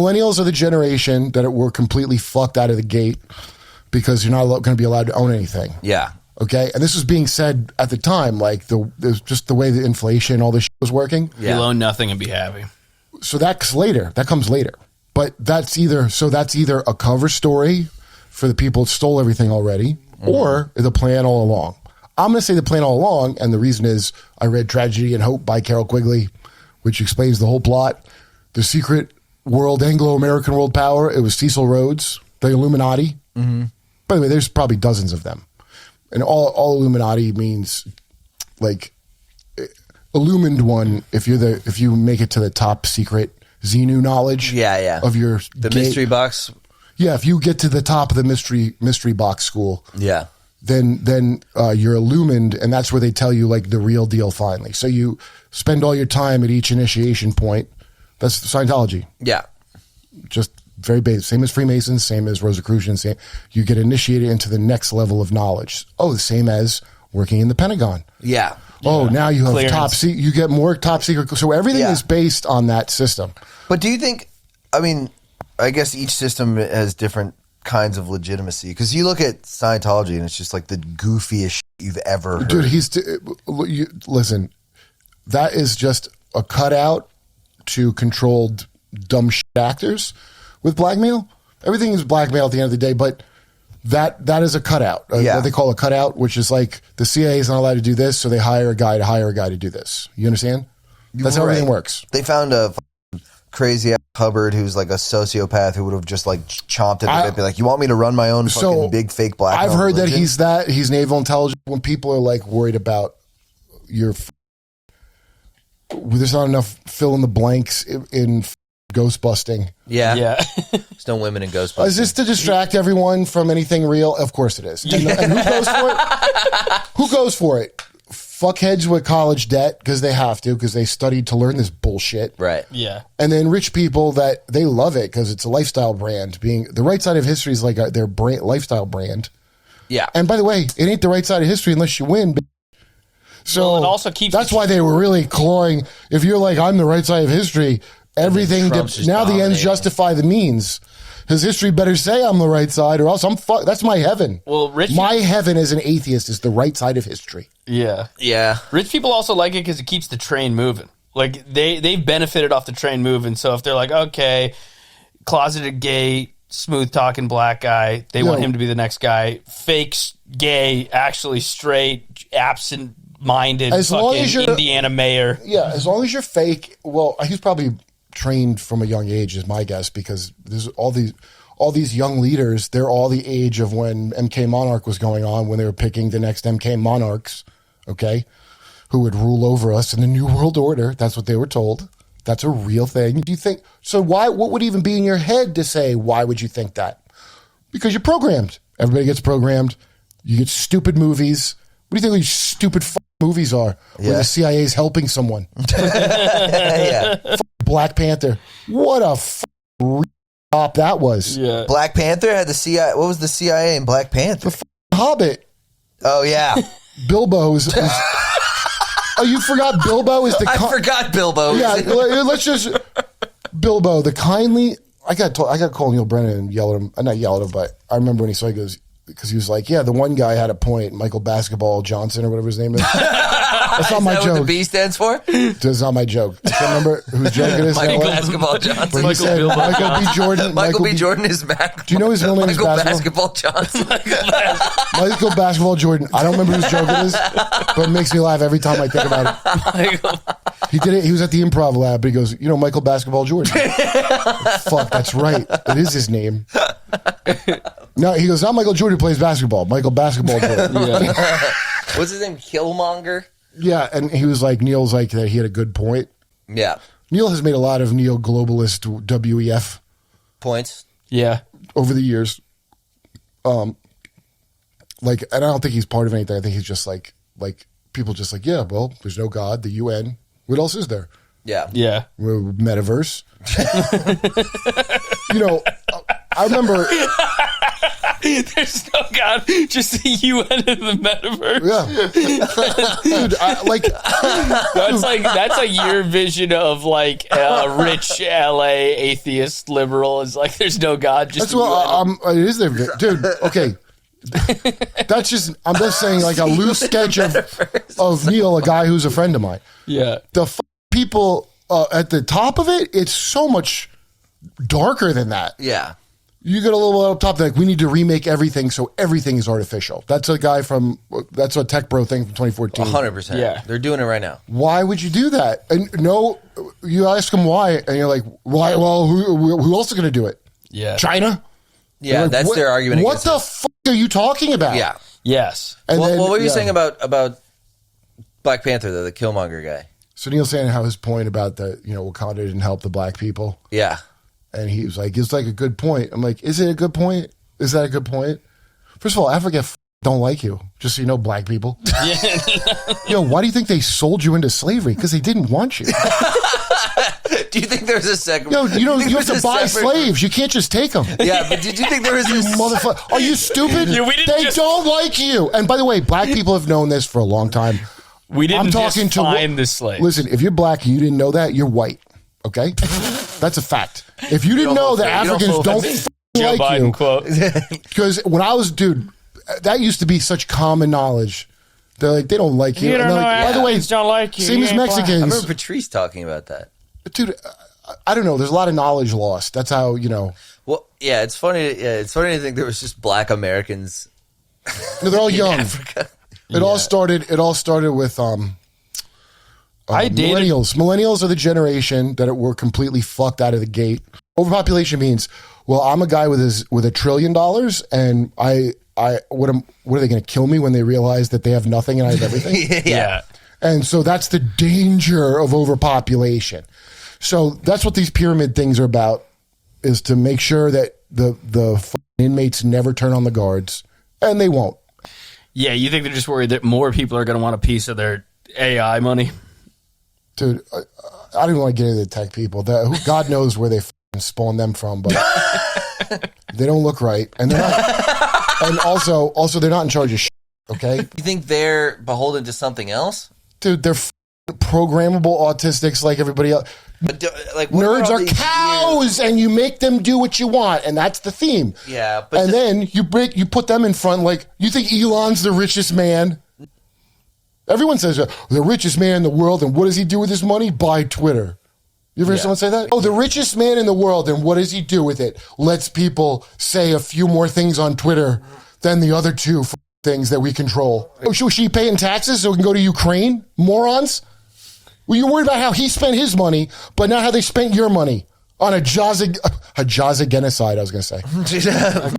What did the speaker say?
millennials are the generation that were completely fucked out of the gate because you're not going to be allowed to own anything. Yeah. Okay, and this was being said at the time, like just the way the inflation, all this shit was working. You'll own nothing and be happy. So that's later. That comes later. But that's either a cover story for the people that stole everything already, or the plan all along. I'm going to say the plan all along, and the reason is I read Tragedy and Hope by Carol Quigley, which explains the whole plot. The secret world, Anglo-American world power, it was Cecil Rhodes, the Illuminati. By the way, there's probably dozens of them. And all Illuminati means like illumined one if you make it to the top secret Xenu knowledge of your mystery box. Yeah, if you get to the top of the mystery box school. Yeah. Then you're illumined, and that's where they tell you like the real deal finally. So you spend all your time at each initiation point. That's Scientology. Yeah. Just very basic. Same as Freemasons, same as Rosicrucians. You get initiated into the next level of knowledge. Oh, the same as working in the Pentagon. Yeah. Oh, now you have Clearance. top secret. You get more top secret. So everything is based on that system. But do you think, I mean, I guess each system has different kinds of legitimacy. Because you look at Scientology and it's just like the goofiest shit you've ever heard. Dude, listen, that is just a cutout to controlled dumb shit actors with blackmail. Everything is blackmail at the end of the day, but that is a cutout. What they call a cutout, which is like the CIA is not allowed to do this, so they hire a guy to do this. You understand? That's how everything works. They found a crazy ass Hubbard who's like a sociopath who would have just like chomped at the bit, be like, "You want me to run my own fucking big fake black?" I've heard religion? that he's naval intelligence. When people are like worried about there's not enough fill in the blanks in ghost busting. Yeah. There's no women in ghost busting. Is this to distract everyone from anything real? Of course it is. And who goes for it? Who goes for it? Fuckheads with college debt because they have to, because they studied to learn this bullshit. Right. Yeah. And then rich people that they love it because it's a lifestyle brand. Being the right side of history is like their brand, lifestyle brand. Yeah. And by the way, it ain't the right side of history unless you win. So it also keeps that's why they were really clawing. If you're like, I'm the right side of history, everything now the ends justify the means. His history better say I'm the right side, or else I'm fucked. That's my heaven. Well, my heaven as an atheist is the right side of history. Yeah. Yeah. Rich people also like it because it keeps the train moving. Like they've benefited off the train moving. So if they're like, okay, closeted gay, smooth talking black guy, they want him to be the next guy. Fake gay, actually straight, absent minded, fucking Indiana mayor. Yeah, as long as you're fake. Well, he's probably trained from a young age, is my guess, because there's all these young leaders. They're all the age of when MK Monarch was going on, when they were picking the next MK monarchs, okay, who would rule over us in the New World Order. That's what they were told. That's a real thing. Do you think so? What would even be in your head to say? Why would you think that? Because you're programmed. Everybody gets programmed. You get stupid movies. What do you think these stupid movies are where the CIA is helping someone? Black Panther. What a op that was. Yeah. Black Panther had the CIA. What was the CIA in Black Panther? The Hobbit. Oh, yeah. Bilbo is oh, you forgot Bilbo is the... I forgot Bilbo. Yeah, let's just... Bilbo, the kindly... I got to call Neil Brennan and yell at him. Not yell at him, but I remember when he saw it, he goes... Because he was like, yeah, the one guy had a point, Michael Basketball Johnson or whatever his name is. That's not my joke. What the B stands for? That's not my joke. I can't remember whose joke it is. Michael Basketball Johnson. Michael B. Jordan. Michael B. Jordan is back. Do you know his real name is Basketball Johnson. Michael Basketball Jordan. I don't remember whose joke it is, but it makes me laugh every time I think about it. He did it. He was at the Improv Lab, but he goes, you know, Michael Basketball Jordan. Fuck, that's right. It is his name. No, he goes, not Michael Jordan plays basketball. Michael Basketball Jordan. Yeah. What's his name? Killmonger? Yeah, and he was like, Neil's like that he had a good point. Yeah. Neil has made a lot of neo-globalist WEF points. Yeah. Over the years. And I don't think he's part of anything. I think he's just like people just like, yeah, well, there's no God, the UN. What else is there? Yeah. Yeah. Metaverse. You know, I remember There's no God, just the UN and the metaverse. Yeah, dude, That's like your vision of like a rich LA atheist liberal is like there's no God. Just that's what it is there, dude. Okay, that's just I'm just saying like a loose sketch of Neil, a guy who's a friend of mine. yeah. The people at the top of it, it's so much darker than that. Yeah. You get a little up top, like we need to remake everything so everything is artificial. That's a guy that's a tech bro thing from 2014. 100%. Yeah. They're doing it right now. Why would you do that? And no, you ask them why, and you're like, why? Well, who else is going to do it? Yeah. China? Yeah, Like, that's their argument. What the fuck are you talking about? Yeah. Yes. And Well, then, what were you yeah. saying about Black Panther, though, the Killmonger guy? So Neil's saying how his point about the, Wakanda didn't help the black people. Yeah. And he was like, it's like a good point. I'm like, is it a good point? Is that a good point? First of all, Africa don't like you. Just so you know, black people. Why do you think they sold you into slavery? Because they didn't want you. Do you think there's a second? You have to buy slaves. You can't just take them. Yeah, but did you think there was this? Motherfucker. Are you stupid? Yeah, they don't like you. And by the way, black people have known this for a long time. We didn't I'm talking just find the slave. Listen, if you're black and you didn't know that, you're white. Okay? That's a fact. If you didn't know that Africans don't Joe like Biden you, quote. because when I was, dude, that used to be such common knowledge. They're like, they don't like you. You don't And know by the way, Africans don't like you. same You as ain't black. I Mexicans. remember Patrice talking about that. Dude, I don't know. There's a lot of knowledge lost. That's how, Well, yeah, it's funny. Yeah, it's funny to think there was just black Americans. No, they're all young. Africa. It all started with I dated- millennials. Millennials are the generation that were completely fucked out of the gate. Overpopulation means, well, I'm a guy with $1 trillion, and what are they going to kill me when they realize that they have nothing and I have everything? Yeah. And so that's the danger of overpopulation. So that's what these pyramid things are about, is to make sure that the inmates never turn on the guards, and they won't. Yeah, you think they're just worried that more people are going to want a piece of their AI money? Dude, I don't even want to get into the tech people. God knows where they spawned them from, but they don't look right, and they're not. And also, they're not in charge of shit. Okay, You think they're beholden to something else? dude, they're programmable autistics like everybody else. But like what about Nerds all are these cows, and you make them do what you want, and that's the theme. years- Yeah, but And then you put them in front. Like, you think Elon's the richest man? Everyone says the richest man in the world, and what does he do with his money? Buy Twitter. You ever hear someone say that? Oh, the richest man in the world, and what does he do with it? Lets people say a few more things on Twitter than the other two things that we control. Oh, should she paying taxes so we can go to Ukraine? Morons? Well, you're worried about how he spent his money, but not how they spent your money on a Gaza genocide, I was going to say.